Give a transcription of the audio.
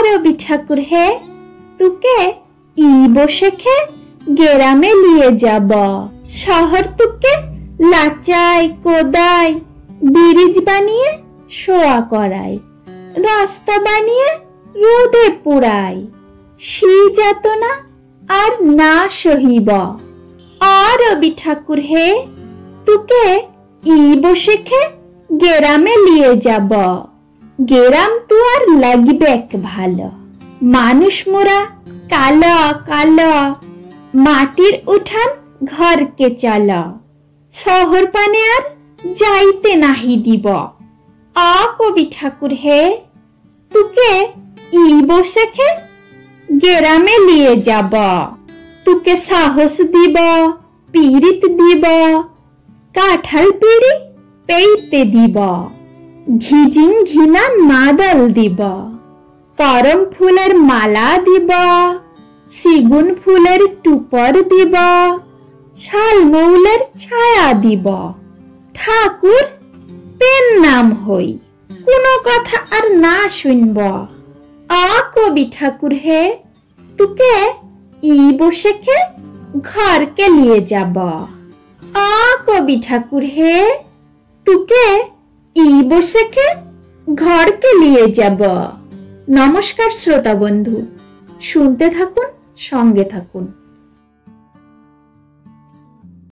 রবি ঠাকুর হে, তুকে ই বসেখে গ্রামে নিয়ে যাব। শহর তুকে লাচাই কোদাই ব্রিজ বানিয়ে শোয়া করাই, রাস্তা বানিয়ে রোদে পুড়াই। সি যাতনা আর না সহিব। রবি ঠাকুর হে, তুকে ই বসেখে গ্রামে নিয়ে যাব। গ্রাম তো আর লাগবে ভালো, মানুষ মোরা কালো কালো, মাটির উঠান ঘরকে চল। শহর পানে আর যাইতে নাহি দিব। কবি ঠাকুর হে, তুকে ই বসেখে গ্রামে নিয়ে যাব। তুকে সাহস দিব, পীড়িত দিব, কাঁঠাল পিড়ি পেইতে দিব, ঘিজিং ঘিনা মাদল দিব, করম ফুলের মালা দিব, সিগুন ফুলের টুপর দিব, শালমৌলের ছায়া দিব। ঠাকুর পেন নাম হই, কোনো কথা আর না শুনব। কবি ঠাকুর হে, তুকে ই বসেখে ঘরকে নিয়ে যাব। কবি ঠাকুর হে, তুকে ই বসেখে ঘরকে নিয়ে যাব। নমস্কার শ্রোতা বন্ধু, শুনতে থাকুন, সঙ্গে থাকুন।